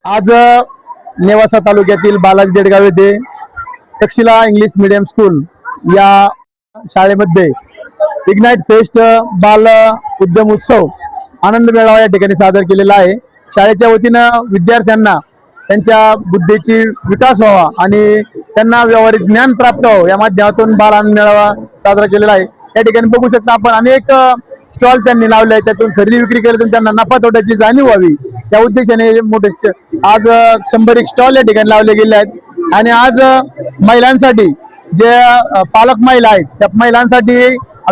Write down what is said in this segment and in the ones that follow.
आज नेवासा तालुक्यातील बालाजी देडगाव येथे तक्षशिला इंग्लिश मीडियम स्कूल या शाळेमध्ये इग्नाइट फेस्ट बाल उद्यम उत्सव आनंद मेळावा या ठिकाणी सादर केलेला आहे। शाळेच्या वतीनं विद्यार्थ्यांना त्यांच्या बुद्धीची विकास व्हावा आणि त्यांना व्यावहारिक ज्ञान प्राप्त व्हावं या माध्यमातून बाल आनंद मेळावा साजरा केलेला आहे। या ठिकाणी बघू शकता आपण अनेक स्टॉल त्यांनी लावले आहेत, त्यातून खरेदी विक्री केल्यातून त्यांना नफा तोट्याची जाणीव व्हावी या उद्देशाने मोठे आज 100 स्टॉल या ठिकाणी लावले गेले आहेत। आणि आज महिलांसाठी जे पालक महिला आहेत त्या महिलांसाठी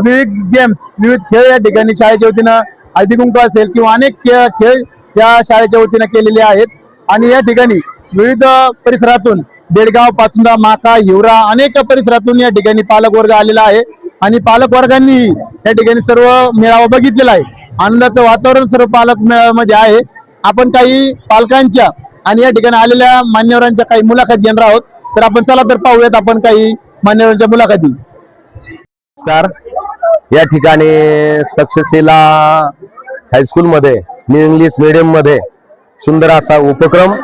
विविध गेम्स विविध खेळ या ठिकाणी शाळेच्या वतीनं हळदी कुंकू असेल किंवा अनेक खेळ या शाळेच्या वतीनं केलेले आहेत। आणि या ठिकाणी विविध परिसरातून देडगाव, पाचुंदा, माका, हिवरा अनेक परिसरातून या ठिकाणी पालक वर्ग आलेला आहे आणि पालक वर्गांनी या ठिकाणी सर्व मेळावा बघितलेला आहे। आनंदाचं वातावरण सर्व पालक मेळाव्यामध्ये आहे। आपण काही पालकांच्या आणि या ठिकाणी आलेल्या मान्यवरांच्या काही मुलाखती घेणार आहोत, तर आपण चला तर पाहूयात आपण काही मान्यवरांच्या मुलाखती। नमस्कार। या ठिकाणी तक्षशिला हायस्कूल मध्ये न्यू इंग्लिश मीडियम मध्ये सुंदर असा उपक्रम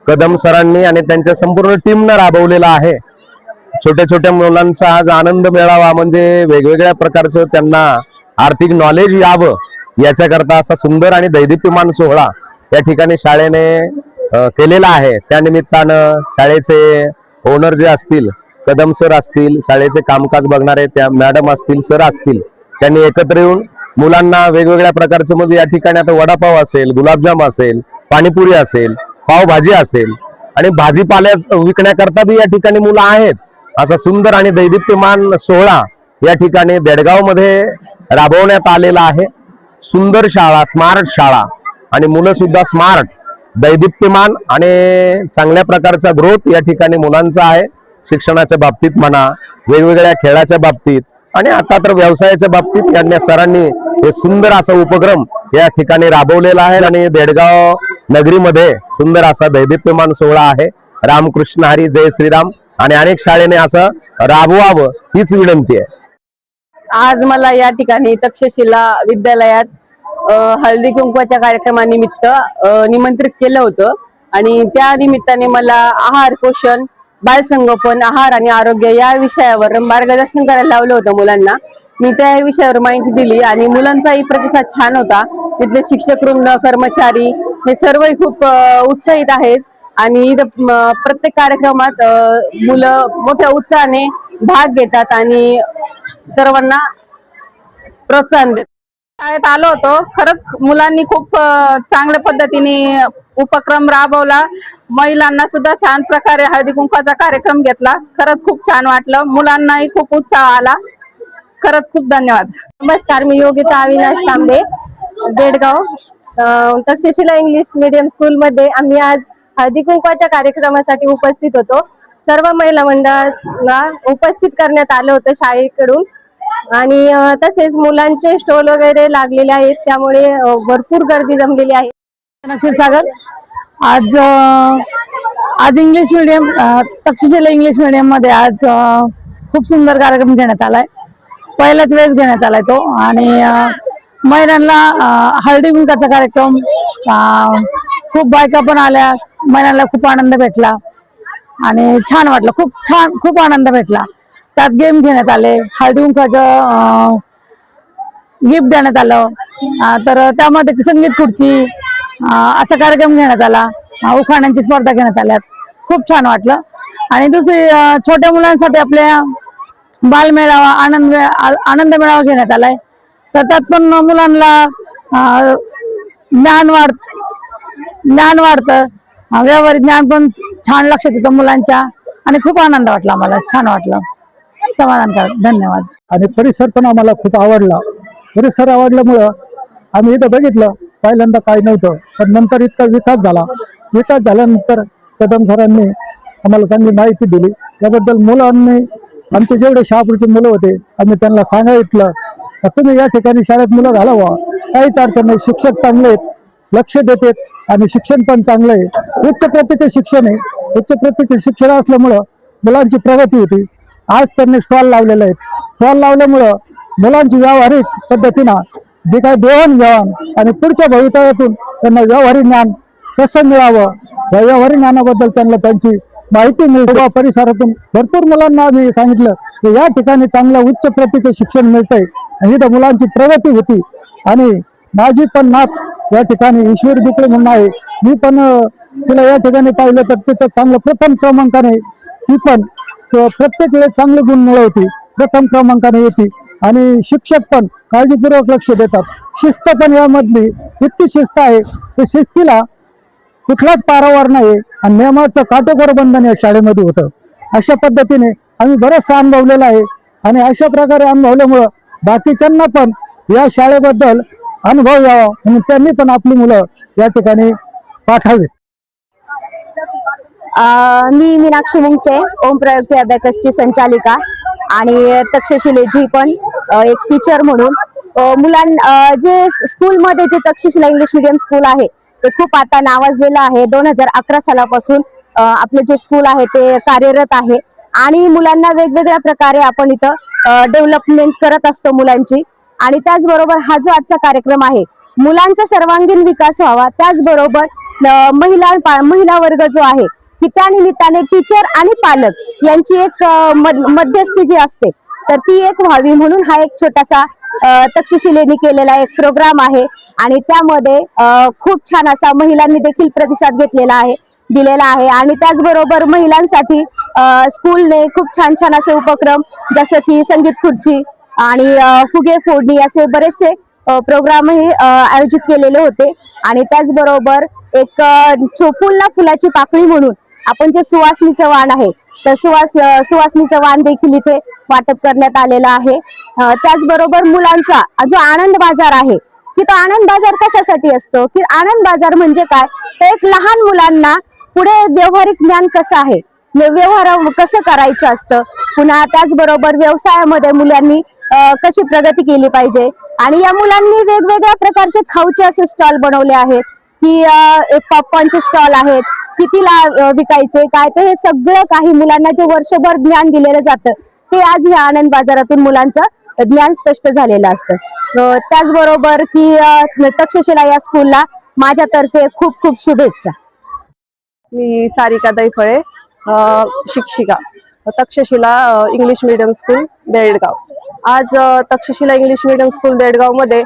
कदम सरांनी आणि त्यांच्या संपूर्ण टीमनं राबवलेला आहे। छोट्या छोट्या मुलांचा आज आनंद मेळावा म्हणजे वेगवेगळ्या प्रकारचं त्यांना आर्थिक नॉलेज यावं याच्याकरता असा सुंदर आणि दैदिप्यमान सोहळा या ठिकाणी शाळेने केलेला आहे। त्या निमित्तानं शाळेचे ओनर जे असतील, कदम सर असतील, शाळेचे कामकाज बघणारे त्या मॅडम असतील, सर असतील, त्यांनी एकत्र येऊन मुलांना वेगवेगळ्या प्रकारचं म्हणजे या ठिकाणी आता वडापाव असेल, गुलाबजाम असेल, पाणीपुरी असेल, पावभाजी असेल आणि भाजीपाल्या विकण्याकरता बी या ठिकाणी मुलं आहेत। असा सुंदर आणि दैदिप्यमान सोहळा या ठिकाणी देडगाव मध्ये राबवण्यात आलेला आहे। सुंदर शाळा, स्मार्ट शाळा आणि मुलं सुद्धा स्मार्ट, दैदिप्यमान आणि चांगल्या प्रकारचा ग्रोथ या ठिकाणी मुलांचा आहे। शिक्षणाच्या बाबतीत म्हणा, वेगवेगळ्या खेळाच्या बाबतीत आणि आता तर व्यवसायाच्या बाबतीत यांनी सरांनी हे सुंदर असा उपक्रम या ठिकाणी राबवलेला आहे आणि देडगाव नगरीमध्ये सुंदर असा दैदिप्यमान सोहळा आहे। रामकृष्ण हरी, जय श्रीराम आणि अनेक शाळेने असं राबवावं हीच विनंती आहे। आज मला या ठिकाणी तक्षशिला विद्यालयात हळदी कुंकवाच्या कार्यक्रमानिमित्त निमंत्रित केलं होतं आणि त्या निमित्ताने मला आहार, पोषण, बालसंगोपन, आहार आणि आरोग्य या विषयावर मार्गदर्शन करायला लावलं होतं मुलांना। मी त्या विषयावर माहिती दिली आणि मुलांचाही प्रतिसाद छान होता। तिथले शिक्षक वृंद, कर्मचारी हे सर्वही खूप उत्साहित आहेत आणि प्रत्येक कार्यक्रमात मुलं मोठ्या उत्साहाने भाग घेतात आणि सर्वांना प्रोत्साहन देतात। शाळेत आलो होतो, खरंच मुलांनी खूप चांगल्या पद्धतीने उपक्रम राबवला। महिलांना सुद्धा छान प्रकारे हळदी कुंकवाचा कार्यक्रम घेतला। खरंच खूप छान वाटलं, मुलांनाही खूप उत्साह आला। खरंच खूप धन्यवाद। नमस्कार, मी Yogita Avinash Tambe, Dedgaon Takshashila English medium school मध्ये आम्ही आज हळदी कुंकवाच्या कार्यक्रमासाठी उपस्थित होतो। सर्व महिला मंडळांना उपस्थित करण्यात आलं होतं शाळेकडून आणि तसेच मुलांचे स्टॉल वगैरे लागलेले आहेत, त्यामुळे भरपूर गर्दी जमलेली आहे। क्षीरसागर आज English medium Takshashila English medium मध्ये आज खूप सुंदर कार्यक्रम घेण्यात आलाय। पहिल्याच वेळेस घेण्यात आलाय तो आणि महिलांना हळदी कुंकाचा कार्यक्रम, खूप बायका पण आल्या, महिलांना खूप आनंद भेटला आणि छान वाटलं, खूप आनंद भेटला। त्यात गेम घेण्यात आले, हळदी कुंकाचं गिफ्ट देण्यात आलं, तर त्यामध्ये संगीत खुर्ची असा कार्यक्रम घेण्यात आला, उखाण्यांची स्पर्धा घेण्यात आल्या, खूप छान वाटलं। आणि दुसरी छोट्या मुलांसाठी आपल्या बालमेळावा, आनंद मेळावा घेण्यात आलाय, तर त्यात पण मुलांना ज्ञान वाढतं, व्यावहारिक ज्ञान पण छान लक्षात येतं मुलांच्या आणि खूप आनंद वाटला, आम्हाला छान वाटलं, समाधानकारक। धन्यवाद। आणि परिसर पण आम्हाला खूप आवडला। परिसर आवडल्यामुळं आम्ही इथं बघितलं, पहिल्यांदा काही नव्हतं, पण नंतर इतका विकास झाला। विकास झाल्यानंतर कदम सरांनी आम्हाला त्यांनी माहिती दिली, त्याबद्दल मुलांनी आमचे जेवढे शहापूरचे मुलं होते आम्ही त्यांना सांगितलं तुम्ही या ठिकाणी शाळेत मुलं घालावा, काहीच अडचण नाही, शिक्षक चांगले आहेत, लक्ष देतात आणि शिक्षण पण चांगलं आहे, उच्च प्रतीचे शिक्षण आहे। उच्च प्रतीचे शिक्षण असल्यामुळं मुलांची प्रगती होती। आज त्यांनी स्टॉल लावलेले आहेत, स्टॉल लावल्यामुळं मुलांची व्यावहारिक पद्धतीनं जे काही देवाणघेवाण आणि पुढच्या भवितव्यातून त्यांना व्यावहारिक ज्ञान कसं मिळावं या व्यवहारी ज्ञानाबद्दल त्यांना त्यांची माहिती मिळते. परिसरातून भरपूर मुलांना आम्ही सांगितलं की या ठिकाणी चांगलं उच्च प्रतीचं शिक्षण मिळतंय आणि इथं मुलांची प्रगती होती. आणि माझी पण नात या ठिकाणी ईश्वरी दुकडे म्हणून आहे, मी पण तिला या ठिकाणी पाहिलं तर तिचं चांगलं प्रथम क्रमांकाने ती पण प्रत्येक वेळेस चांगले गुण मिळवते, प्रथम क्रमांकाने येते. आणि शिक्षक पण काळजीपूर्वक लक्ष देतात. शिस्त पण यामधली इतकी शिस्त आहे की शिस्तीला कुठलाच पारावार नाही आणि नियमाचं काटेकोर बंधन या शाळेमध्ये होतं. अशा पद्धतीने आम्ही बरंचसं अनुभवलेलं आहे आणि अशा प्रकारे अनुभवल्यामुळं बाकीच्यांना पण या शाळेबद्दल अनुभव यावा म्हणून त्यांनी पण आपली मुलं या ठिकाणी पाठावीत. मी मीनाक्षी मुंगसे, ओमप्रयोग अबॅकसची संचालिका आणि तक्षशिला जी पण एक टीचर म्हणून जे स्कूलमध्ये जे तक्षशिला इंग्लिश मीडियम स्कूल आहे ते खूप आता नावाजलेलं आहे. 2011 सालापासून आपले जे स्कूल आहे ते कार्यरत आहे आणि मुलांना वेगवेगळ्या प्रकारे आपण इथं डेव्हलपमेंट करत असतो मुलांची. आणि त्याचबरोबर हा जो आजचा कार्यक्रम आहे मुलांचा सर्वांगीण विकास व्हावा, त्याचबरोबर महिला वर्ग जो आहे की त्या निमित्ताने टीचर आणि पालक यांची एक मध्यस्थी जी असते तर ती एक व्हावी म्हणून हा एक छोटासा तक्षशिलेने केलेला एक प्रोग्राम आहे. आणि त्यामध्ये खूप छान असा महिलांनी देखील प्रतिसाद दिलेला आहे आणि त्याचबरोबर महिलांसाठी स्कूलने खूप छान छान असे उपक्रम जसं की संगीत खुर्ची आणि फुगे फोडणी असे बरेचसे प्रोग्रामही आयोजित केलेले होते. आणि त्याचबरोबर एक फुलाची पाकळी म्हणून आपण जे सुवासनीचं वाण आहे तर सुवासनीचं वाण देखील इथे वाटप करण्यात आलेलं आहे. त्याचबरोबर मुलांचा जो आनंद बाजार आहे की तो आनंद बाजार कशासाठी असतो की आनंद बाजार म्हणजे काय तर एक लहान मुलांना पुढे व्यावहारिक ज्ञान कसं आहे, व्यवहार कसं करायचं असतं, पुन्हा त्याचबरोबर व्यवसायामध्ये मुलांनी कशी प्रगती केली पाहिजे. आणि या मुलांनी वेगवेगळ्या प्रकारचे खाऊचे असे स्टॉल बनवले आहेत की पॉपकॉर्नचे स्टॉल आहेत, कितीला विकायचे काय, तर हे सगळं काही मुलांना जे वर्षभर ज्ञान दिलेलं जातं ते आज या आनंद बाजारातून मुलांचं ज्ञान स्पष्ट झालेलं असतं. त्याचबरोबर की तक्षशिला या स्कूलला माझ्यातर्फे खूप खूप शुभेच्छा. मी सारिका दैफळे, शिक्षिका, Takshashila English medium school Dedgaon. आज Takshashila English medium school Dedgaon मध्ये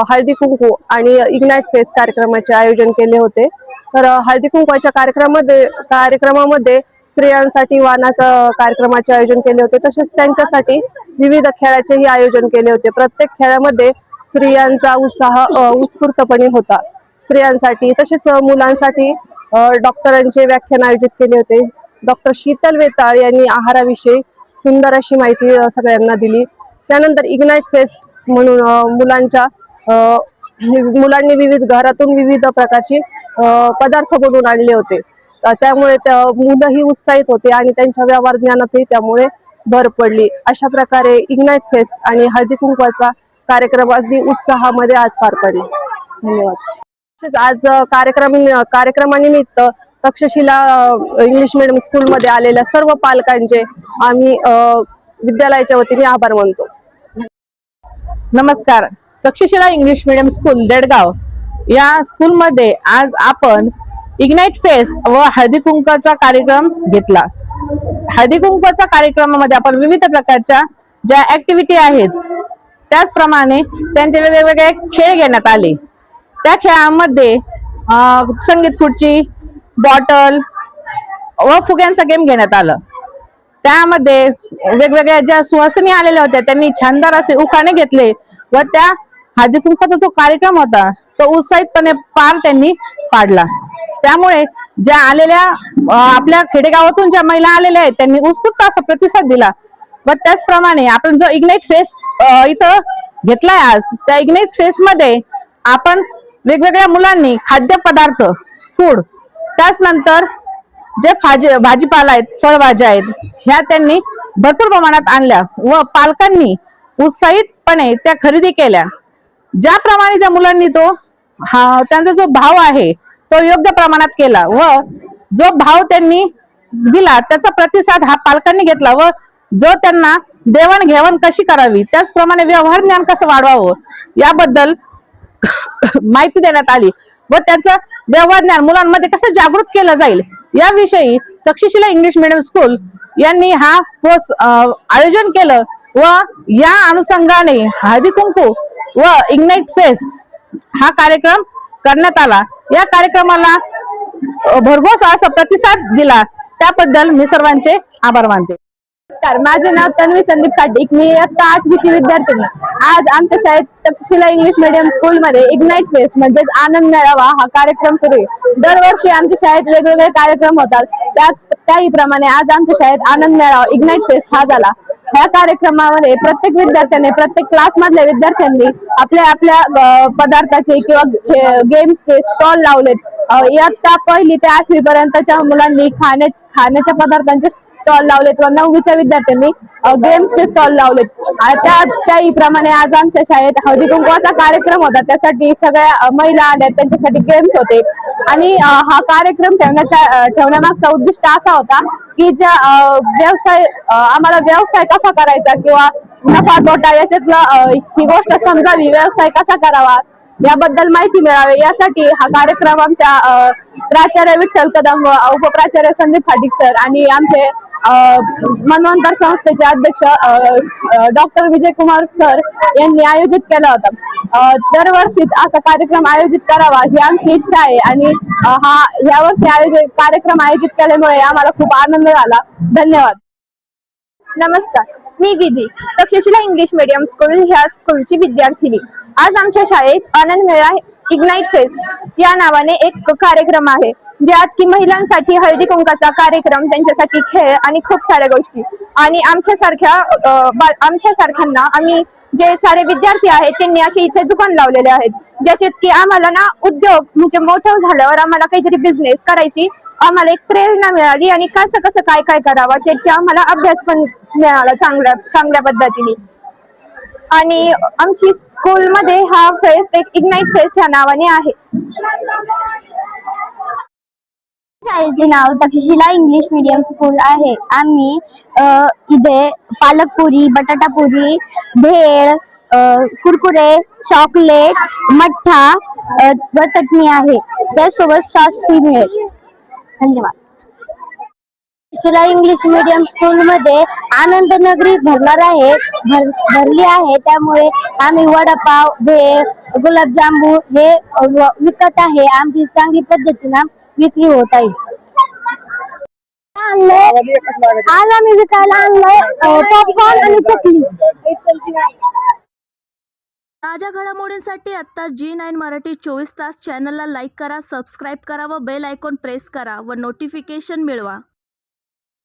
हळदी कुंकू आणि इग्नाइट फेस्ट कार्यक्रमाचे आयोजन केले होते. तर हळदी कुंकवाच्या कार्यक्रमामध्ये स्त्रियांसाठी वाणाच्या कार्यक्रमाचे आयोजन केले होते, तसेच त्यांच्यासाठी विविध खेळाचेही आयोजन केले होते. प्रत्येक खेळामध्ये स्त्रियांचा उत्साह उत्स्फूर्तपणे होता. स्त्रियांसाठी तसेच मुलांसाठी डॉक्टरांचे व्याख्यान आयोजित केले होते. डॉक्टर शीतल वेताळ यांनी आहाराविषयी सुंदर अशी माहिती सगळ्यांना दिली. त्यानंतर इग्नाइट फेस्ट म्हणून मुलांनी घरातून विविध प्रकारची पदार्थ बनवून आणले होते. त्यामुळे मुलंही उत्साहित होते आणि त्यांच्या व्यवहार ज्ञानातही त्यामुळे भर पडली. अशा प्रकारे इग्नाइट फेस्ट आणि हळदी कुंकवाचा कार्यक्रम अगदी उत्साहामध्ये आज पार पडला. धन्यवाद. आज कार्यक्रमानिमित्त तक्षशिला इंग्लिश मीडियम स्कूलमध्ये आलेल्या सर्व पालकांचे आम्ही विद्यालयाच्या वतीने आभार मानतो. नमस्कार. Takshashila English medium school Dedgaon या स्कूलमध्ये आज आपण इग्नाइट फेस्ट व हळदी कुंकवाचा कार्यक्रम घेतला. हळदी कुंकवाच्या कार्यक्रमामध्ये आपण विविध प्रकारच्या ज्या ऍक्टिव्हिटी आहेत त्याचप्रमाणे त्यांचे वेगवेगळे खेळ घेण्यात आले. त्या खेळामध्ये संगीत खुर्ची, बॉटल व फुग्यांचा गेम घेण्यात आला. त्यामध्ये वेगवेगळ्या ज्या सुवासिनी आलेल्या होत्या त्यांनी छानदार असे उखाणे घेतले व त्या हळदी कुंकवाचा जो कार्यक्रम होता तो उत्साहितपणे पार त्यांनी पाडला. त्यामुळे ज्या आलेल्या आपल्या खेडेगावातून ज्या महिला आलेल्या आहेत त्यांनी उत्स्फूर्त असा प्रतिसाद दिला. व त्याचप्रमाणे आपण जो इग्नाइट फेस्ट इथं घेतलाय आज, त्या इग्नाइट फेस्ट मध्ये आपण वेगवेगळ्या मुलांनी खाद्यपदार्थ फूड, त्याचनंतर जे भाजीपाला आहेत, फळभाज्या आहेत, ह्या त्यांनी भरपूर प्रमाणात आणल्या व पालकांनी उत्साहितपणे त्या खरेदी केल्या. ज्याप्रमाणे त्या मुलांनी त्यांचा जो भाव आहे तो योग्य प्रमाणात केला व जो भाव त्यांनी दिला त्याचा प्रतिसाद हा पालकांनी घेतला व जो त्यांना देवाणघेवाण कशी करावी, त्याचप्रमाणे व्यवहार ज्ञान कसं वाढवावं याबद्दल माहिती देण्यात आली व त्याचं व्यवहार ज्ञान मुलांमध्ये कसं जागृत केलं जाईल याविषयी तक्षशिला इंग्लिश मिडियम स्कूल यांनी हा आयोजन केलं व या अनुषंगाने हळदी कुंकू व इग्नाइट फेस्ट हा कार्यक्रम करण्यात आला। या कार्यक्रमाला भरघोस असा प्रतिसाद दिला त्याबद्दल मी सर्वांचे आभार मानते। नमस्कार, माझे नाव तन्वी संदीप काटिक, मी इयत्ता 8वीची विद्यार्थिनी। आज आमच्या शाळेत तक्षशिला इंग्लिश मीडियम स्कूल मध्ये इग्नाइट फेस्ट म्हणजेच आनंद मेळावा हा कार्यक्रम सुरू आहे। दरवर्षी आमच्या शाळेत वेगवेगळे कार्यक्रम होतात, त्याहीप्रमाणे आज आमच्या शाळेत आनंद मेळावा इग्नाइट फेस्ट हा झाला। ह्या कार्यक्रमामध्ये प्रत्येक विद्यार्थ्याने, प्रत्येक क्लास मधल्या विद्यार्थ्यांनी आपल्या आपल्या पदार्थाचे किंवा गेम्सचे स्टॉल लावलेत। इयत्ता 1ली ते 8वी पर्यंतच्या मुलांनी खाण्याच्या पदार्थांचे स्टॉल लावलेत व 9वीच्या विद्यार्थ्यांनी गेम्सचे स्टॉल लावलेत। त्याहीप्रमाणे आज आमच्या शाळेत हळदी कुंकवाचा कार्यक्रम होता, त्यासाठी सगळ्या महिला आल्या, त्यांच्यासाठी गेम्स होते आणि हा कार्यक्रम ठेवण्यामागचा उद्दिष्ट असा होता की ज्या आम्हाला व्यवसाय कसा करायचा किंवा नफा तोटा याच्यातलं ही गोष्ट समजावी, व्यवसाय कसा करावा याबद्दल माहिती मिळावी यासाठी हा कार्यक्रम आमच्या प्राचार्य विठ्ठल कदम व उपप्राचार्य संदीप फाटिक सर आणि आमचे मनवंतर संस्थेचे अध्यक्ष डॉक्टर विजय कुमार सर यांनी आयोजित केला होता। दरवर्षी असा कार्यक्रम आयोजित करावा ही आमची इच्छा आहे आणि या वर्षी कार्यक्रम आयोजित केल्यामुळे आम्हाला खूप आनंद झाला। धन्यवाद। नमस्कार, मी विधी, तक्षशिला इंग्लिश मीडियम स्कूल ह्या स्कूलची विद्यार्थिनी। आज आमच्या शाळेत आनंद मेळा इग्नाइट फेस्ट या नावाने एक कार्यक्रम आहे, ज्यात की महिलांसाठी हळदी कुंकाचा कार्यक्रम, त्यांच्यासाठी खेळ आणि खूप साऱ्या गोष्टी आणि आमच्यासारख्यांना आम्ही जे सारे विद्यार्थी आहेत त्यांनी असे इथे दुकान लावलेले आहेत, ज्याच्यात की आम्हाला ना उद्योग म्हणजे मोठं झाल्यावर आम्हाला काहीतरी बिझनेस करायची आम्हाला एक प्रेरणा मिळाली आणि कसं कसं काय काय करावं त्याची आम्हाला अभ्यास पण मिळाला चांगल्या पद्धतीने। आणि आमची स्कूलमध्ये हा फेस्ट एक इग्नाइट फेस्ट ह्या नावाने आहे। शाळेचे नाव तक्षशिला इंग्लिश मीडियम स्कूल आहे। आम्ही इथे पालकपुरी, बटाटापुरी, भेळ, कुरकुरे, चॉकलेट, मठ्ठा व चटणी आहे, त्यासोबत सॉसही मिळेल। धन्यवाद। तक्षशिला इंग्लिश मीडियम स्कूल मध्ये आनंद नगरी भरली आहे, त्यामुळे आम्ही वडापाव, भेळ, गुलाबजामू हे विकत आहे। आमची चांगली पद्धतीने विक्री होत आहे। आज आम्ही विकायला आणलंय पॉपकॉर्न आणि चकली। ताज्या घडामोडींसाठी आता G9 मराठी 24 तास चॅनलला लाईक करा, सबस्क्राईब करा व बेल आयकॉन प्रेस करा व नोटिफिकेशन मिळवा।